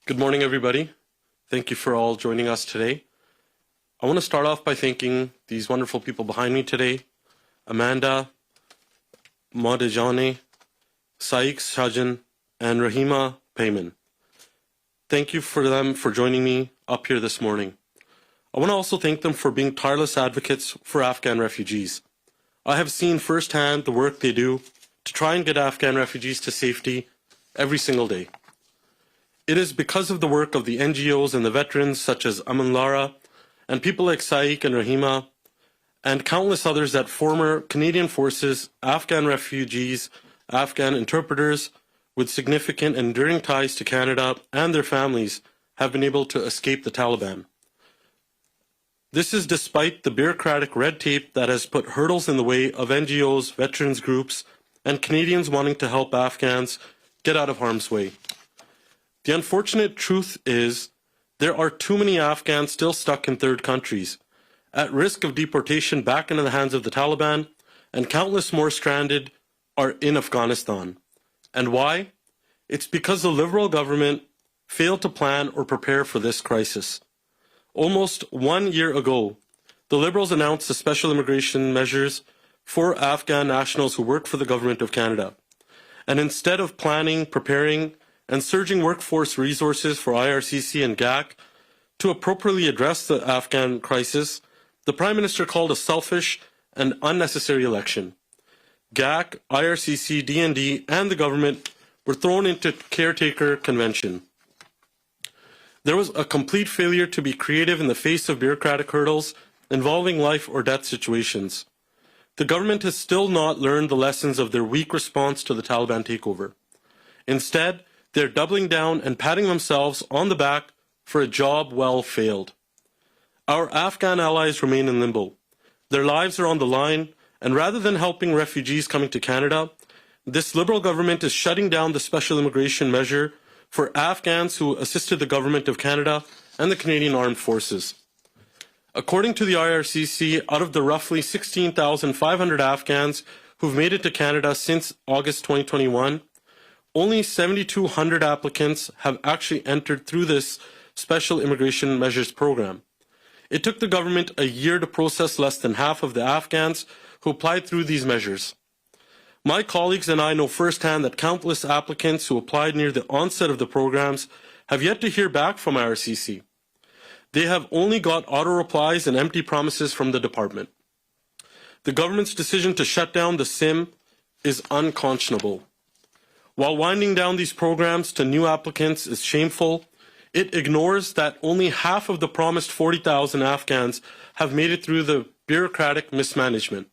Good morning, everybody. Thank you for all joining us today. I want to start off by thanking these wonderful people behind me today, Amanda Moddejonge, Saeeq Shajjan, and Rahima Paiman. Thank you for them for joining me up here this morning. I want to also thank them for being tireless advocates for Afghan refugees. I have seen firsthand the work they do to try and get Afghan refugees to safety every single day. It is because of the work of the NGOs and the veterans such as Aman and people like Saeeq and Rahima and countless others that former Canadian forces, Afghan refugees, Afghan interpreters with significant and enduring ties to Canada and their families have been able to escape the Taliban. This is despite the bureaucratic red tape that has put hurdles in the way of NGOs, veterans groups, and Canadians wanting to help Afghans get out of harm's way. The unfortunate truth is there are too many Afghans still stuck in third countries, at risk of deportation back into the hands of the Taliban, and countless more stranded are in Afghanistan. And why? It's because the Liberal government failed to plan or prepare for this crisis. Almost 1 year ago, the Liberals announced the special immigration measures for Afghan nationals who work for the Government of Canada. And instead of planning, preparing, and surging workforce resources for IRCC and GAC to appropriately address the Afghan crisis, the Prime Minister called a selfish and unnecessary election. GAC, IRCC, DND, and the government were thrown into caretaker convention. There was a complete failure to be creative in the face of bureaucratic hurdles involving life or death situations. The government has still not learned the lessons of their weak response to the Taliban takeover. Instead, they're doubling down and patting themselves on the back for a job well failed. Our Afghan allies remain in limbo. Their lives are on the line, and rather than helping refugees coming to Canada, this Liberal government is shutting down the special immigration measure for Afghans who assisted the Government of Canada and the Canadian Armed Forces. According to the IRCC, out of the roughly 16,500 Afghans who've made it to Canada since August 2021, only 7,200 applicants have actually entered through this special immigration measures program. It took the government a year to process less than half of the Afghans who applied through these measures. My colleagues and I know firsthand that countless applicants who applied near the onset of the programs have yet to hear back from IRCC. They have only got auto replies and empty promises from the department. The government's decision to shut down the SIM is unconscionable. While winding down these programs to new applicants is shameful, it ignores that only half of the promised 40,000 Afghans have made it through the bureaucratic mismanagement.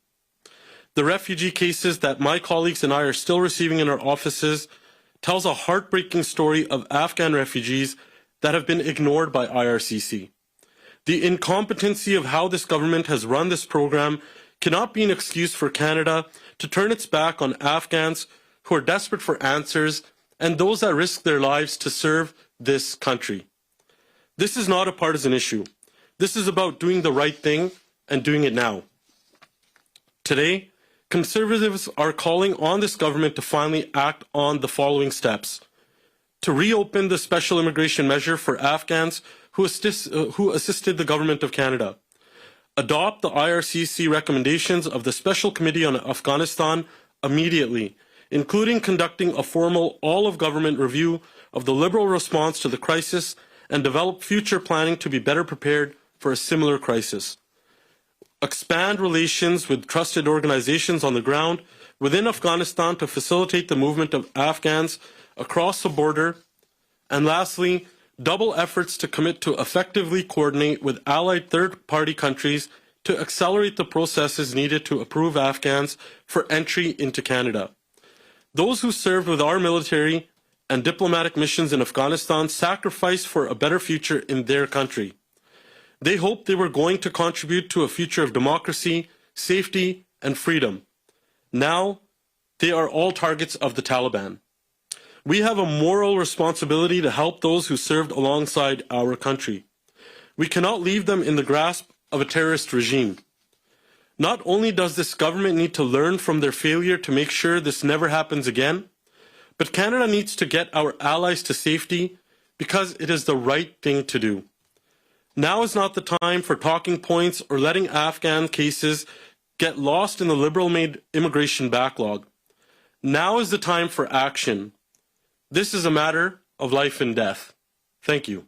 The refugee cases that my colleagues and I are still receiving in our offices tells a heartbreaking story of Afghan refugees that have been ignored by IRCC. The incompetency of how this government has run this program cannot be an excuse for Canada to turn its back on Afghans who are desperate for answers and those that risk their lives to serve this country. This is not a partisan issue. This is about doing the right thing and doing it now. Today, Conservatives are calling on this government to finally act on the following steps: to reopen the special immigration measure for Afghans who assisted the Government of Canada, adopt the IRCC recommendations of the Special Committee on Afghanistan immediately, including conducting a formal all-of-government review of the Liberal response to the crisis and develop future planning to be better prepared for a similar crisis. Expand relations with trusted organizations on the ground within Afghanistan to facilitate the movement of Afghans across the border. And lastly, double efforts to commit to effectively coordinate with allied third-party countries to accelerate the processes needed to approve Afghans for entry into Canada. Those who served with our military and diplomatic missions in Afghanistan sacrificed for a better future in their country. They hoped they were going to contribute to a future of democracy, safety, and freedom. Now, they are all targets of the Taliban. We have a moral responsibility to help those who served alongside our country. We cannot leave them in the grasp of a terrorist regime. Not only does this government need to learn from their failure to make sure this never happens again, but Canada needs to get our allies to safety, because it is the right thing to do. Now is not the time for talking points or letting Afghan cases get lost in the liberal-made immigration backlog. Now is the time for action. This is a matter of life and death. Thank you.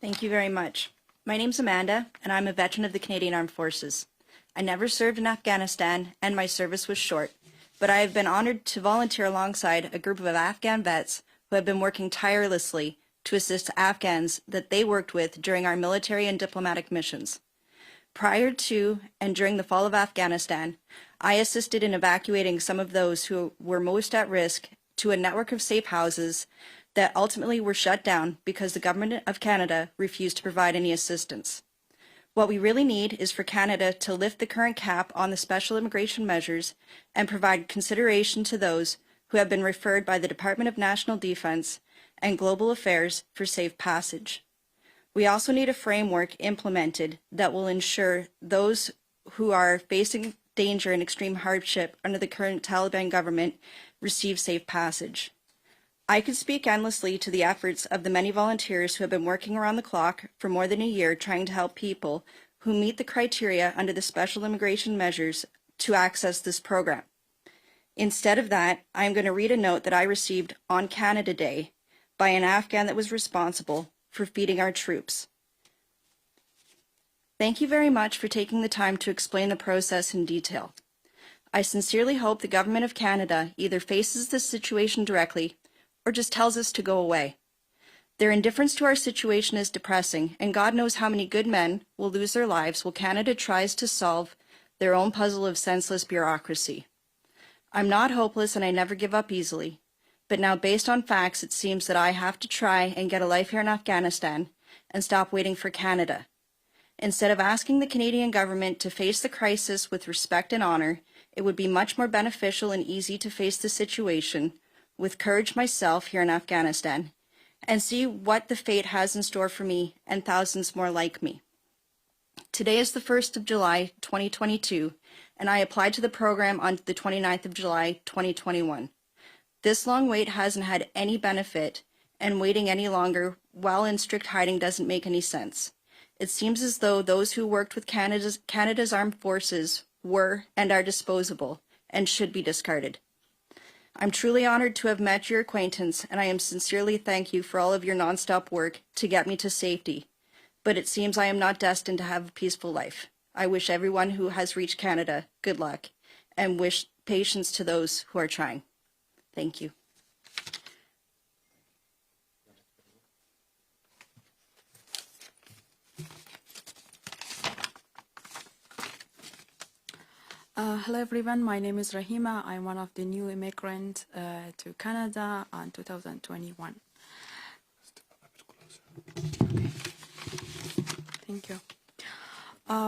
Thank you very much. My name's Amanda, and I'm a veteran of the Canadian Armed Forces. I never served in Afghanistan, and my service was short, but I have been honored to volunteer alongside a group of Afghan vets who have been working tirelessly to assist Afghans that they worked with during our military and diplomatic missions. Prior to and during the fall of Afghanistan, I assisted in evacuating some of those who were most at risk to a network of safe houses that ultimately were shut down because the Government of Canada refused to provide any assistance. What we really need is for Canada to lift the current cap on the special immigration measures and provide consideration to those who have been referred by the Department of National Defence and Global Affairs for safe passage. We also need a framework implemented that will ensure those who are facing danger and extreme hardship under the current Taliban government receive safe passage. I could speak endlessly to the efforts of the many volunteers who have been working around the clock for more than a year trying to help people who meet the criteria under the special immigration measures to access this program. Instead of that, I am going to read a note that I received on Canada Day by an Afghan that was responsible for feeding our troops. Thank you very much for taking the time to explain the process in detail. I sincerely hope the Government of Canada either faces this situation directly or just tells us to go away. Their indifference to our situation is depressing, and God knows how many good men will lose their lives while Canada tries to solve their own puzzle of senseless bureaucracy. I'm not hopeless and I never give up easily, but now based on facts it seems that I have to try and get a life here in Afghanistan and stop waiting for Canada. Instead of asking the Canadian government to face the crisis with respect and honor, it would be much more beneficial and easy to face the situation with courage myself here in Afghanistan and see what the fate has in store for me and thousands more like me. Today is the 1st of July, 2022, and I applied to the program on the 29th of July, 2021. This long wait hasn't had any benefit, and waiting any longer while in strict hiding doesn't make any sense. It seems as though those who worked with Canada's armed forces were and are disposable and should be discarded. I'm truly honored to have met your acquaintance, and I am sincerely thank you for all of your nonstop work to get me to safety. But it seems I am not destined to have a peaceful life. I wish everyone who has reached Canada good luck, and wish patience to those who are trying. Thank you. Hello everyone, my name is Rahima. I'm one of the new immigrants to Canada in 2021. Okay. Thank you.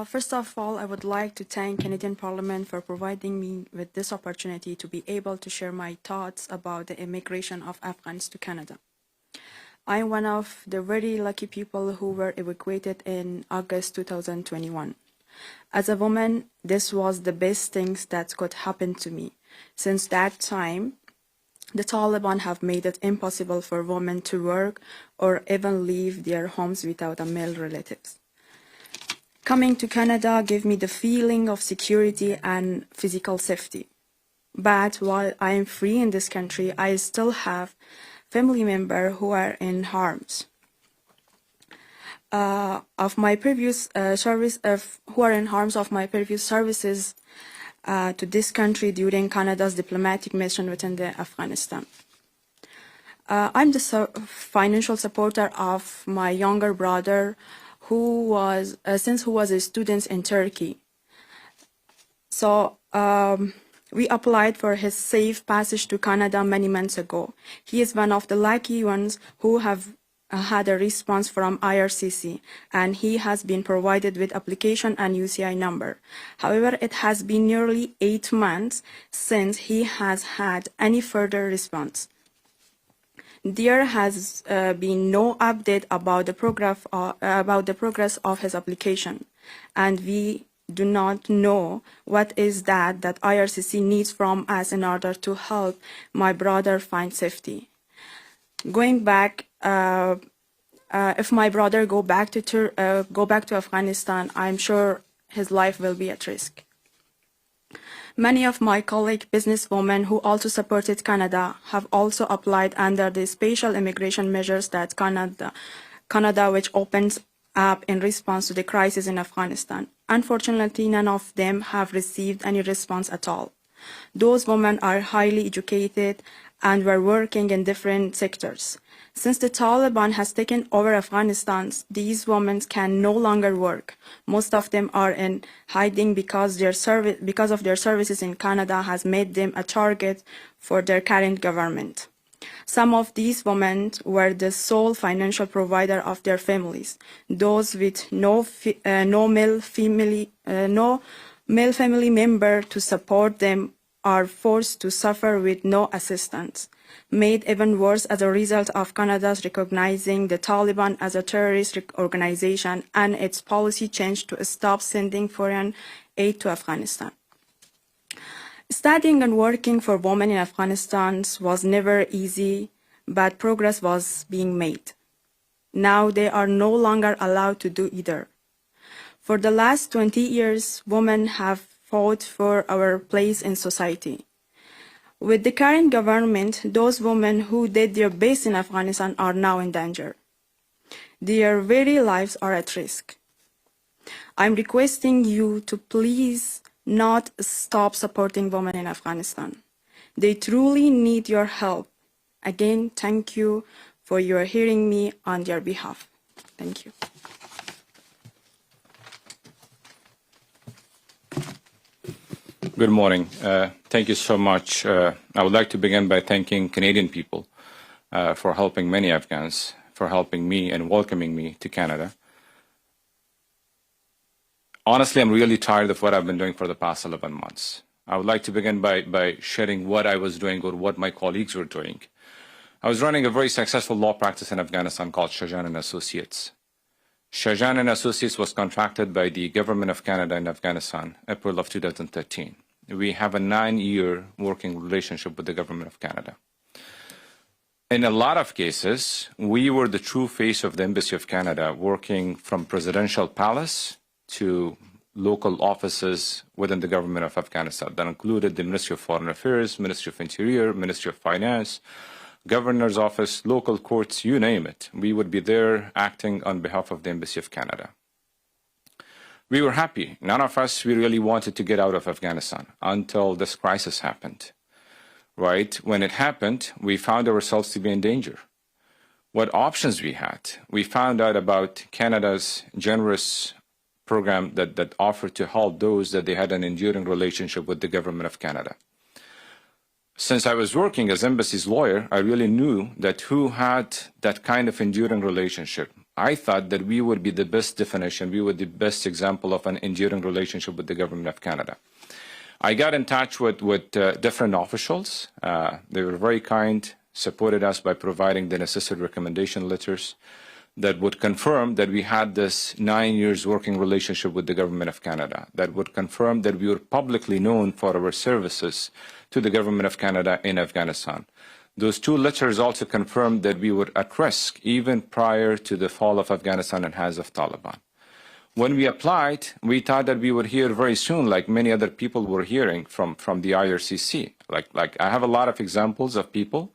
First of all, I would like to thank Canadian Parliament for providing me with this opportunity to be able to share my thoughts about the immigration of Afghans to Canada. I'm one of the very lucky people who were evacuated in August 2021. As a woman, this was the best things that could happen to me. Since that time, the Taliban have made it impossible for women to work or even leave their homes without a male relatives. Coming to Canada gave me the feeling of security and physical safety. But while I am free in this country, I still have family members who are in harms. Of my previous who are in harms of my previous services to this country during Canada's diplomatic mission within Afghanistan. I'm the financial supporter of my younger brother, who was a student in Turkey. So we applied for his safe passage to Canada many months ago. He is one of the lucky ones who have had a response from IRCC, and he has been provided with application and UCI number. However, it has been nearly 8 months since he has had any further response. There has been no update about the progress of his application, and we do not know what is that IRCC needs from us in order to help my brother find safety. Going back, if my brother go back to Afghanistan, I'm sure his life will be at risk. Many of my colleague businesswomen who also supported Canada have also applied under the special immigration measures that Canada which opens up in response to the crisis in Afghanistan. Unfortunately, none of them have received any response at all. Those women are highly educated and were working in different sectors. Since the Taliban has taken over Afghanistan, these women can no longer work. Most of them are in hiding because of their services in Canada has made them a target for their current government. Some of these women were the sole financial provider of their families. Those with no male family member to support them are forced to suffer with no assistance, made even worse as a result of Canada's recognizing the Taliban as a terrorist organization and its policy change to stop sending foreign aid to Afghanistan. Studying and working for women in Afghanistan was never easy, but progress was being made. Now they are no longer allowed to do either. For the last 20 years, women have fought for our place in society. With the current government, those women who did their best in Afghanistan are now in danger. Their very lives are at risk. I'm requesting you to please not stop supporting women in Afghanistan. They truly need your help. Again, thank you for your hearing me on their behalf. Thank you. Good morning. Thank you so much. I would like to begin by thanking Canadian people for helping many Afghans, for helping me and welcoming me to Canada. Honestly, I'm really tired of what I've been doing for the past 11 months. I would like to begin by sharing what I was doing or what my colleagues were doing. I was running a very successful law practice in Afghanistan called Shajjan and Associates. Shajjan and Associates was contracted by the Government of Canada in Afghanistan, April of 2013. We have a 9-year working relationship with the Government of Canada. In a lot of cases, we were the true face of the Embassy of Canada, working from Presidential Palace to local offices within the Government of Afghanistan. That included the Ministry of Foreign Affairs, Ministry of Interior, Ministry of Finance, Governor's Office, local courts, you name it. We would be there acting on behalf of the Embassy of Canada. We were happy. None of us, we really wanted to get out of Afghanistan until this crisis happened. Right? When it happened, we found ourselves to be in danger. What options we had? We found out about Canada's generous program that offered to help those that they had an enduring relationship with the Government of Canada. Since I was working as embassy's lawyer, I really knew that who had that kind of enduring relationship. I thought that we would be the best definition, we were the best example of an enduring relationship with the Government of Canada. I got in touch with different officials. They were very kind, supported us by providing the necessary recommendation letters that would confirm that we had this 9 years working relationship with the Government of Canada, that would confirm that we were publicly known for our services to the Government of Canada in Afghanistan. Those two letters also confirmed that we were at risk even prior to the fall of Afghanistan and hands of Taliban. When we applied, we thought that we would hear very soon, like many other people were hearing from the IRCC. Like I have a lot of examples of people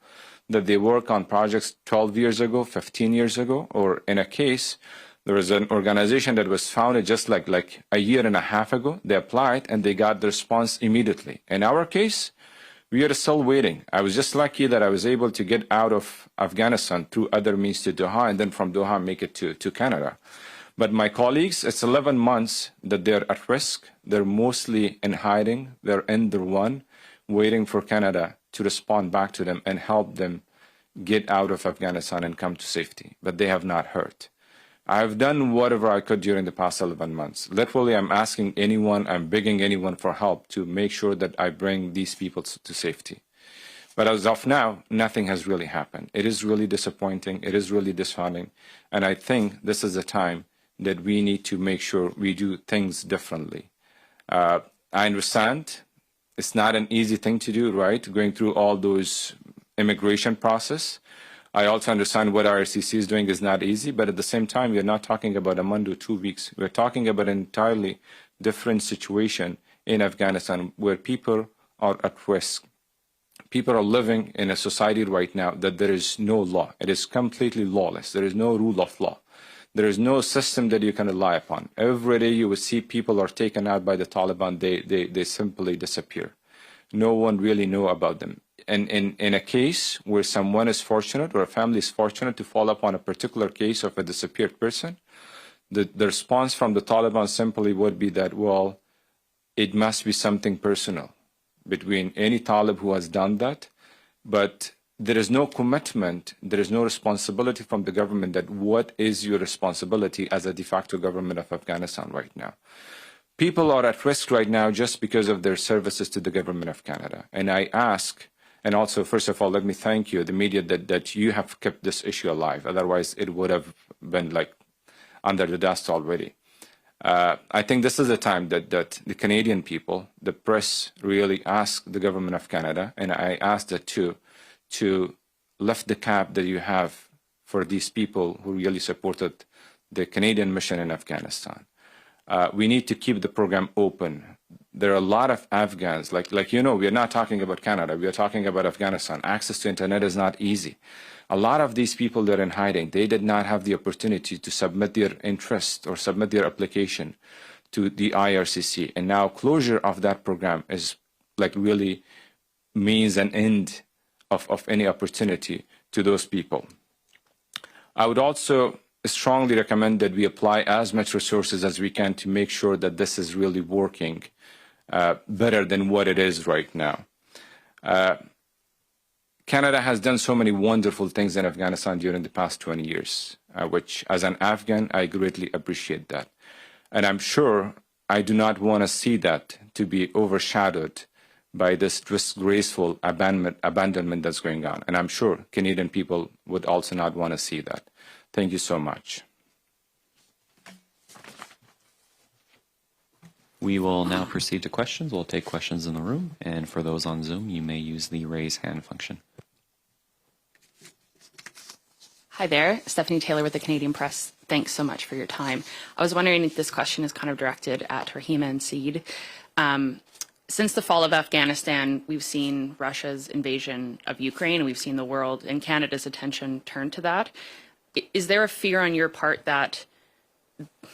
that they work on projects 12 years ago, 15 years ago, or in a case, there was an organization that was founded just like a year and a half ago. They applied and they got the response immediately. In our case, we are still waiting. I was just lucky that I was able to get out of Afghanistan through other means to Doha, and then from Doha make it to Canada. But my colleagues, it's 11 months that they're at risk. They're mostly in hiding. They're in the one, waiting for Canada to respond back to them and help them get out of Afghanistan and come to safety. But they have not heard. I've done whatever I could during the past 11 months. Literally, I'm asking anyone, I'm begging anyone for help to make sure that I bring these people to safety. But as of now, nothing has really happened. It is really disappointing. It is really disheartening. And I think this is a time that we need to make sure we do things differently. I understand it's not an easy thing to do, right? Going through all those immigration process. I also understand what IRCC is doing is not easy, but at the same time, we're not talking about a month or 2 weeks. We're talking about an entirely different situation in Afghanistan where people are at risk. People are living in a society right now that there is no law. It is completely lawless. There is no rule of law. There is no system that you can rely upon. Every day you will see people are taken out by the Taliban. They simply disappear. No one really know about them. And in a case where someone is fortunate or a family is fortunate to fall upon a particular case of a disappeared person, the response from the Taliban simply would be that, well, it must be something personal between any Talib who has done that, but there is no commitment, there is no responsibility from the government that what is your responsibility as a de facto government of Afghanistan right now. People are at risk right now just because of their services to the government of Canada. And I ask, and also, first of all, let me thank you, the media, that you have kept this issue alive. Otherwise, it would have been like under the dust already. I think this is the time that the Canadian people, the press, really ask the government of Canada, and I ask that too, to lift the cap that you have for these people who really supported the Canadian mission in Afghanistan. We need to keep the program open. There are a lot of Afghans, like you know, we are not talking about Canada, we are talking about Afghanistan. Access to internet is not easy. A lot of these people that are in hiding, they did not have the opportunity to submit their interest or submit their application to the IRCC. And now closure of that program is like really means an end of any opportunity to those people. I would also strongly recommend that we apply as much resources as we can to make sure that this is really working better than what it is right now. Canada has done so many wonderful things in Afghanistan during the past 20 years, which as an Afghan, I greatly appreciate that. And I'm sure I do not want to see that to be overshadowed by this disgraceful abandonment that's going on. And I'm sure Canadian people would also not want to see that. Thank you so much. We will now proceed to questions. We'll take questions in the room, and for those on Zoom, you may use the raise hand function. Hi there, Stephanie Taylor with the Canadian Press. Thanks so much for your time. I was wondering if this question is kind of directed at Rahima and Saeed. Since the fall of Afghanistan, we've seen Russia's invasion of Ukraine, and we've seen the world and Canada's attention turn to that. Is there a fear on your part that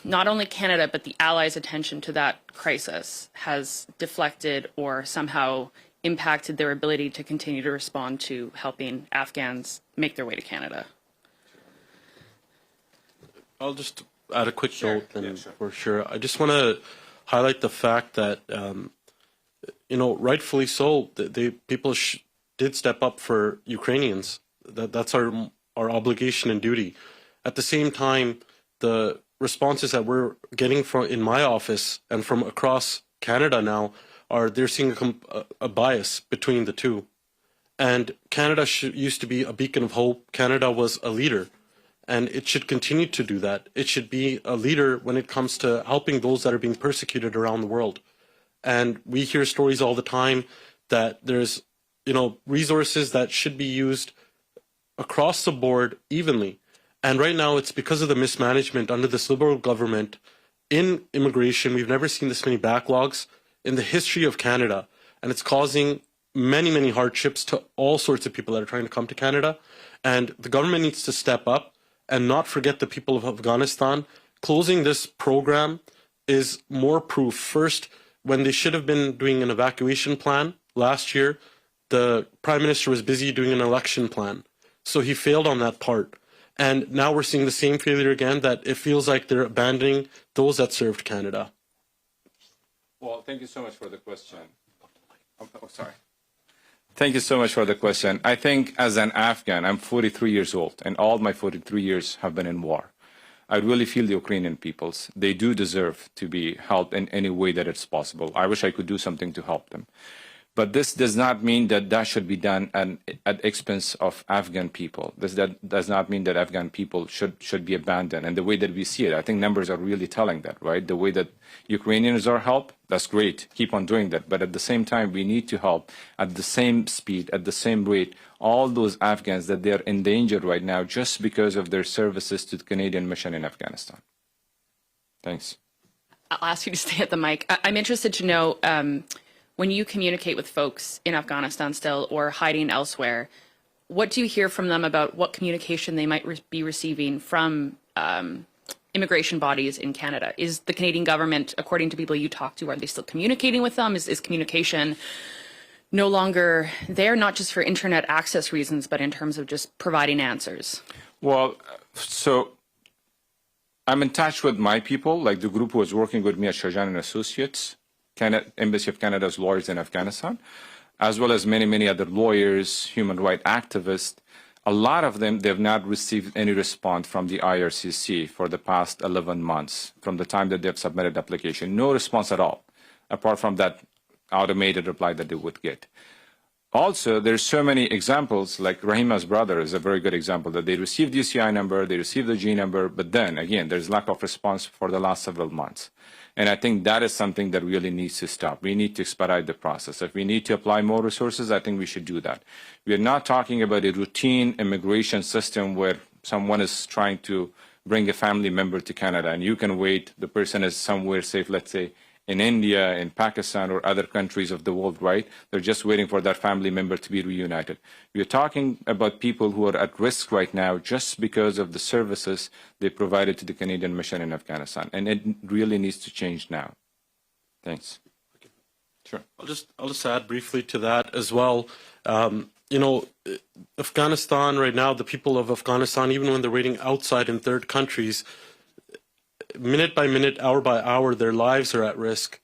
not only Canada, but the Allies' attention to that crisis has deflected or somehow impacted their ability to continue to respond to helping Afghans make their way to Canada? I'll just add a quick note, and for sure, I just want to highlight the fact that, you know, rightfully so, people did step up for Ukrainians. That's our obligation and duty. At the same time, the responses that we're getting from in my office and from across Canada now are they're seeing a bias between the two. And Canada used to be a beacon of hope. Canada was a leader, and it should continue to do that. It should be a leader when it comes to helping those that are being persecuted around the world. And we hear stories all the time that there's, you know, resources that should be used across the board evenly. And right now it's because of the mismanagement under this Liberal government in immigration. We've never seen this many backlogs in the history of Canada. And it's causing many, many hardships to all sorts of people that are trying to come to Canada. And the government needs to step up and not forget the people of Afghanistan. Closing this program is more proof. First, when they should have been doing an evacuation plan last year, the Prime Minister was busy doing an election plan. So he failed on that part. And now we're seeing the same failure again, that it feels like they're abandoning those that served Canada. Well, thank you so much for the question. Oh, sorry. Thank you so much for the question. I think as an Afghan, I'm 43 years old, and all my 43 years have been in war. I really feel the Ukrainian peoples. They do deserve to be helped in any way that it's possible. I wish I could do something to help them. But this does not mean that that should be done at expense of Afghan people. This does not mean that Afghan people should be abandoned. And the way that we see it, I think numbers are really telling that, right? The way that Ukrainians are helped, that's great. Keep on doing that. But at the same time, we need to help at the same speed, at the same rate, all those Afghans that they're endangered right now just because of their services to the Canadian mission in Afghanistan. Thanks. I'll ask you to stay at the mic. I'm interested to know, when you communicate with folks in Afghanistan still or hiding elsewhere, what do you hear from them about what communication they might be receiving from immigration bodies in Canada? Is the Canadian government, according to people you talk to, are they still communicating with them? Is communication no longer there, not just for internet access reasons, but in terms of just providing answers? Well, so I'm in touch with my people, like the group who was working with me at Shajjan and Associates, Embassy of Canada's lawyers in Afghanistan, as well as many, many other lawyers, human rights activists. A lot of them, they've not received any response from the IRCC for the past 11 months, from the time that they've submitted application. No response at all, apart from that automated reply that they would get. Also, there's so many examples, like Rahima's brother is a very good example, that they received the UCI number, they received the G number, but then, again, there's lack of response for the last several months. And I think that is something that really needs to stop. We need to expedite the process. If we need to apply more resources, I think we should do that. We are not talking about a routine immigration system where someone is trying to bring a family member to Canada and you can wait, the person is somewhere safe, let's say, in India, in Pakistan, or other countries of the world, right? They're just waiting for that family member to be reunited. We're talking about people who are at risk right now just because of the services they provided to the Canadian mission in Afghanistan. And it really needs to change now. Thanks. Sure. I'll just add briefly to that as well. You know, Afghanistan right now, the people of Afghanistan, even when they're waiting outside in third countries, minute by minute, hour by hour, their lives are at risk.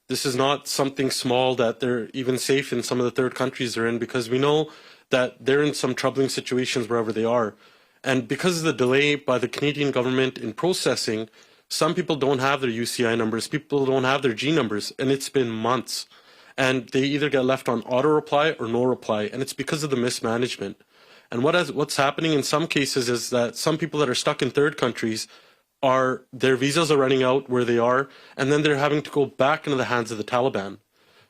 This is not something small that they're even safe in some of the third countries they're in, because we know that they're in some troubling situations wherever they are. And because of the delay by the Canadian government in processing, some people don't have their UCI numbers, people don't have their G numbers, and it's been months. And they either get left on auto reply or no reply, and it's because of the mismanagement. And what's happening in some cases is that some people that are stuck in third countries their visas are running out where they are, and then they're having to go back into the hands of the Taliban.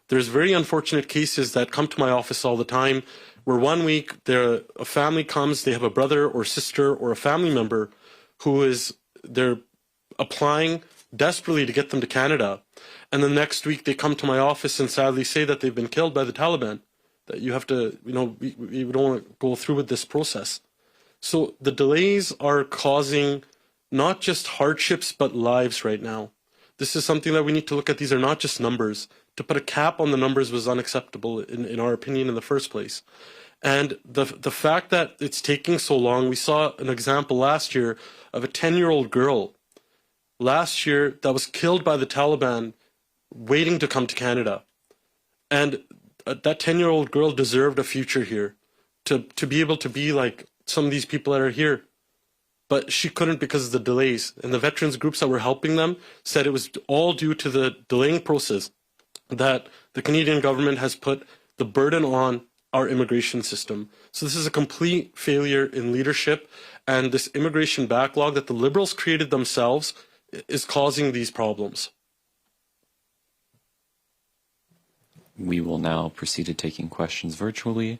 There's very unfortunate cases that come to my office all the time where 1 week a family comes, they have a brother or sister or a family member they're applying desperately to get them to Canada, and the next week they come to my office and sadly say that they've been killed by the Taliban, that you have to, we don't want to go through with this process. So the delays are causing not just hardships, but lives right now. This is something that we need to look at. These are not just numbers. To put a cap on the numbers was unacceptable, in our opinion, in the first place. And the fact that it's taking so long, we saw an example last year of a 10-year-old girl last year that was killed by the Taliban waiting to come to Canada. And that 10-year-old girl deserved a future here, to be able to be like some of these people that are here. But she couldn't because of the delays. And the veterans groups that were helping them said it was all due to the delaying process, that the Canadian government has put the burden on our immigration system. So this is a complete failure in leadership, and this immigration backlog that the Liberals created themselves is causing these problems. We will now proceed to taking questions virtually.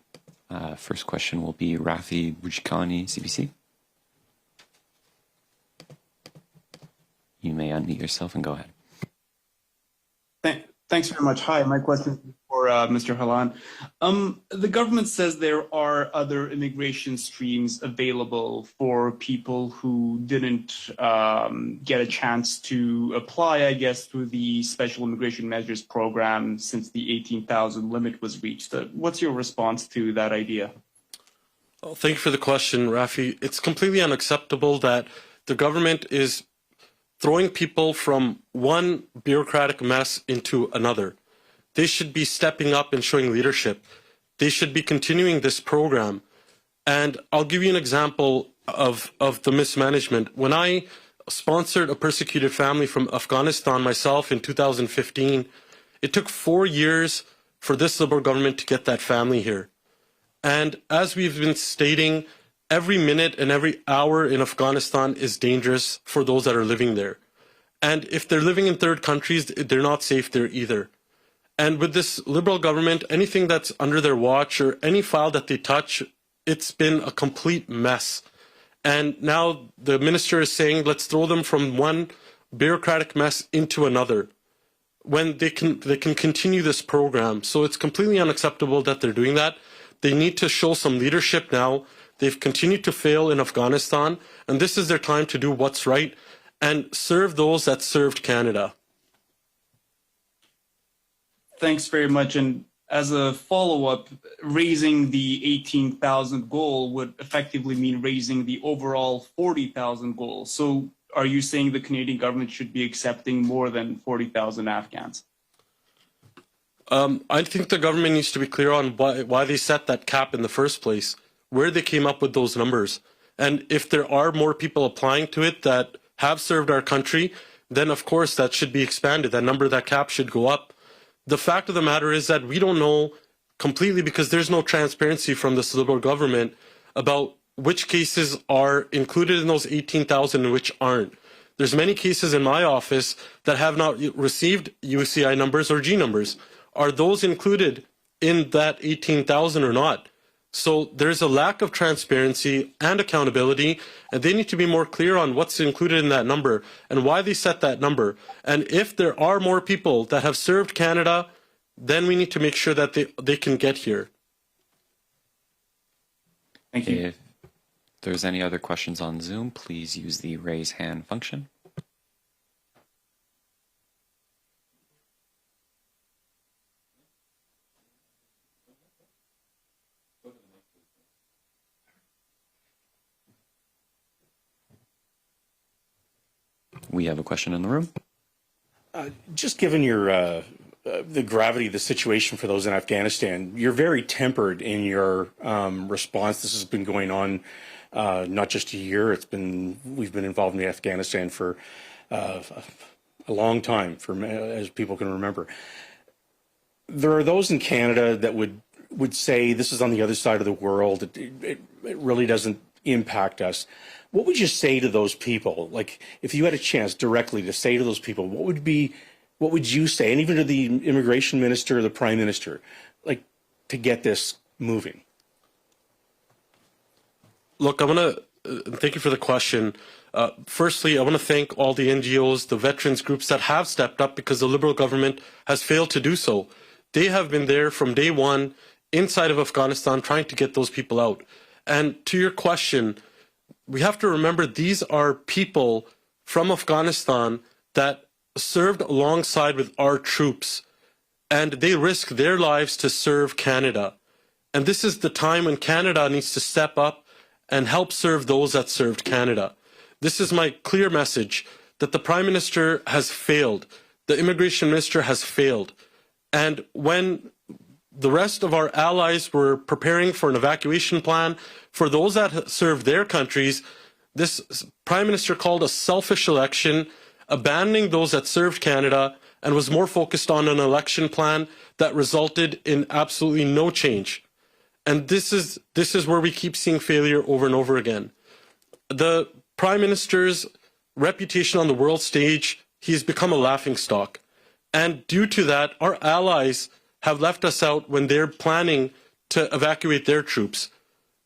First question will be Rafi Bujkani, CBC. You may unmute yourself and go ahead. Thanks very much. Hi, my question is for Mr. Halan. The government says there are other immigration streams available for people who didn't get a chance to apply, I guess, through the Special Immigration Measures Program since the 18,000 limit was reached. What's your response to that idea? Well, thank you for the question, Rafi. It's completely unacceptable that the government is throwing people from one bureaucratic mess into another. They should be stepping up and showing leadership. They should be continuing this program. And I'll give you an example of the mismanagement. When I sponsored a persecuted family from Afghanistan myself in 2015, it took 4 years for this Liberal government to get that family here. And as we've been stating, every minute and every hour in Afghanistan is dangerous for those that are living there. And if they're living in third countries, they're not safe there either. And with this Liberal government, anything that's under their watch or any file that they touch, it's been a complete mess. And now the minister is saying, let's throw them from one bureaucratic mess into another, when they can continue this program. So it's completely unacceptable that they're doing that. They need to show some leadership now. They've continued to fail in Afghanistan, and this is their time to do what's right and serve those that served Canada. Thanks very much. And as a follow-up, raising the 18,000 goal would effectively mean raising the overall 40,000 goal. So are you saying the Canadian government should be accepting more than 40,000 Afghans? I think the government needs to be clear on why they set that cap in the first place, where they came up with those numbers. And if there are more people applying to it that have served our country, then of course that should be expanded. That number, that cap should go up. The fact of the matter is that we don't know completely, because there's no transparency from this Liberal government about which cases are included in those 18,000 and which aren't. There's many cases in my office that have not received UCI numbers or G numbers. Are those included in that 18,000 or not? So there's a lack of transparency and accountability, and they need to be more clear on what's included in that number and why they set that number. And if there are more people that have served Canada, then we need to make sure that they can get here. Thank you. If there's any other questions on Zoom, please use the raise hand function. We have a question in the room. Just given your the gravity of the situation for those in Afghanistan, you're very tempered in your response. This has been going on not just a year. We've been involved in Afghanistan for a long time, as people can remember. There are those in Canada that would say this is on the other side of the world. It really doesn't impact us. What would you say to those people? Like, if you had a chance directly to say to those people, what would you say? And even to the immigration minister or the prime minister, like, to get this moving? Look, I want to thank you for the question. Firstly, I want to thank all the NGOs, the veterans groups that have stepped up, because the Liberal government has failed to do so. They have been there from day one inside of Afghanistan trying to get those people out. And to your question, we have to remember these are people from Afghanistan that served alongside with our troops, and they risk their lives to serve Canada. And this is the time when Canada needs to step up and help serve those that served Canada. This is my clear message, that the Prime Minister has failed. The Immigration Minister has failed. And when the rest of our allies were preparing for an evacuation plan for those that served their countries, this Prime Minister called a selfish election, abandoning those that served Canada, and was more focused on an election plan that resulted in absolutely no change. And this is where we keep seeing failure over and over again. The Prime Minister's reputation on the world stage, he's become a laughingstock. And due to that, our allies have left us out when they're planning to evacuate their troops.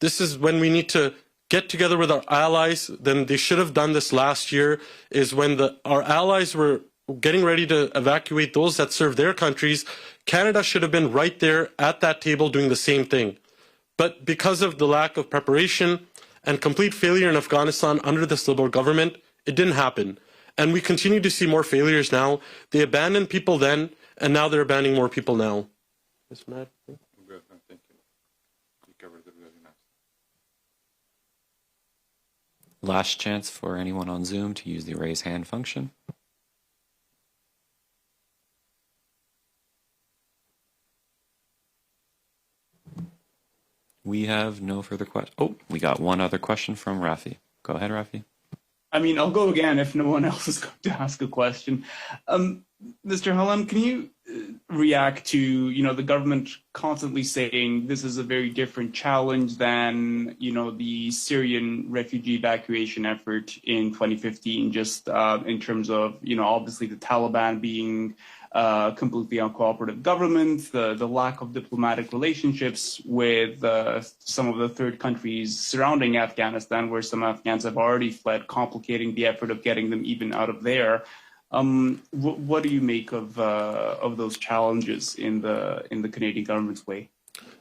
This is when we need to get together with our allies. Then they should have done this last year, is when our allies were getting ready to evacuate those that served their countries. Canada should have been right there at that table doing the same thing. But because of the lack of preparation and complete failure in Afghanistan under this Liberal government, it didn't happen. And we continue to see more failures now. They abandoned people then, and now they're abandoning more people now. Yes, Matt? Thank you. You covered it really nice. Last chance for anyone on Zoom to use the raise hand function. We have no further questions. Oh, we got one other question from Rafi. Go ahead, Rafi. I mean, I'll go again if no one else is going to ask a question. Mr. Hallam, can you react to, the government constantly saying this is a very different challenge than, the Syrian refugee evacuation effort in 2015, just in terms of, obviously the Taliban being completely uncooperative government, the lack of diplomatic relationships with some of the third countries surrounding Afghanistan, where some Afghans have already fled, complicating the effort of getting them even out of there. What do you make of those challenges in the Canadian government's way?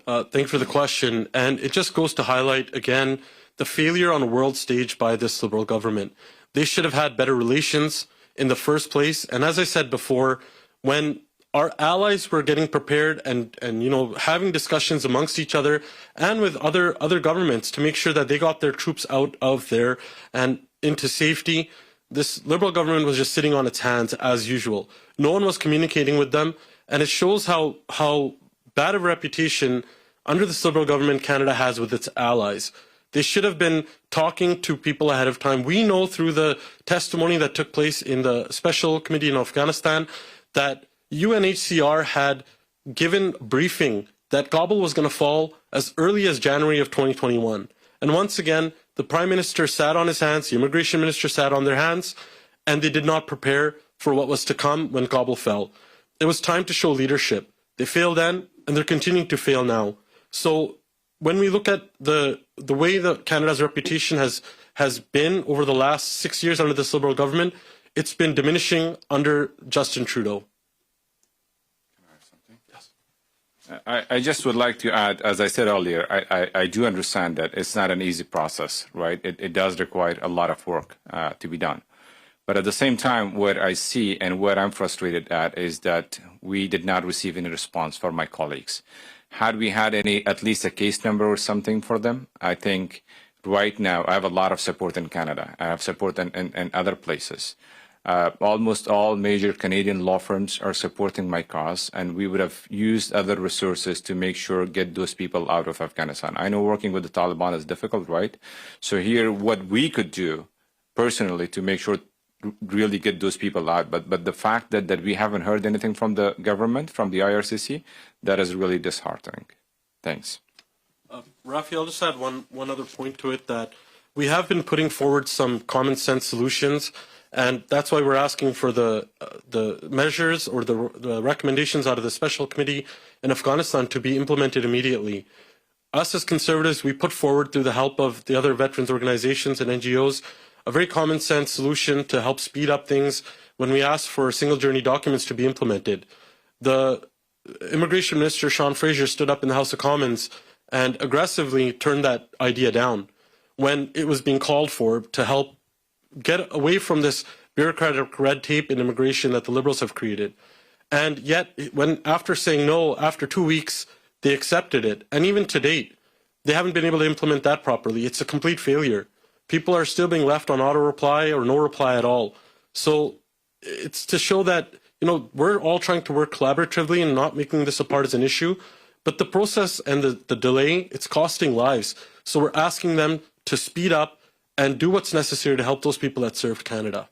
Thank you for the question. And it just goes to highlight, again, the failure on a world stage by this Liberal government. They should have had better relations in the first place. And as I said before, when our allies were getting prepared and having discussions amongst each other and with other governments to make sure that they got their troops out of there and into safety, this Liberal government was just sitting on its hands as usual. No one was communicating with them, and it shows how bad of a reputation under this Liberal government Canada has with its allies. They should have been talking to people ahead of time. We know through the testimony that took place in the Special Committee in Afghanistan that UNHCR had given briefing that Kabul was going to fall as early as January of 2021. And once again, the Prime Minister sat on his hands, the Immigration Minister sat on their hands, and they did not prepare for what was to come when Kabul fell. It was time to show leadership. They failed then, and they're continuing to fail now. So when we look at the way that Canada's reputation has been over the last 6 years under this Liberal government, it's been diminishing under Justin Trudeau. I just would like to add, as I said earlier, I do understand that it's not an easy process, right? It does require a lot of work to be done. But at the same time, what I see and what I'm frustrated at is that we did not receive any response from my colleagues. Had we had at least a case number or something for them, I think right now I have a lot of support in Canada. I have support in other places. Almost all major Canadian law firms are supporting my cause, and we would have used other resources to make sure get those people out of Afghanistan. I know working with the Taliban is difficult, right? So here, what we could do personally to make sure really get those people out, but the fact that we haven't heard anything from the government, from the IRCC, that is really disheartening. Thanks. Rafi, I'll just add one other point to it, that we have been putting forward some common sense solutions. And that's why we're asking for the measures or the recommendations out of the Special Committee in Afghanistan to be implemented immediately. Us as Conservatives, we put forward through the help of the other veterans organizations and NGOs a very common sense solution to help speed up things when we ask for single journey documents to be implemented. The Immigration Minister, Sean Fraser, stood up in the House of Commons and aggressively turned that idea down when it was being called for to help get away from this bureaucratic red tape in immigration that the Liberals have created. And yet, after saying no, after 2 weeks, they accepted it. And even to date, they haven't been able to implement that properly. It's a complete failure. People are still being left on auto-reply or no reply at all. So it's to show that, we're all trying to work collaboratively and not making this a partisan issue. But the process and the delay, it's costing lives. So we're asking them to speed up and do what's necessary to help those people that served Canada.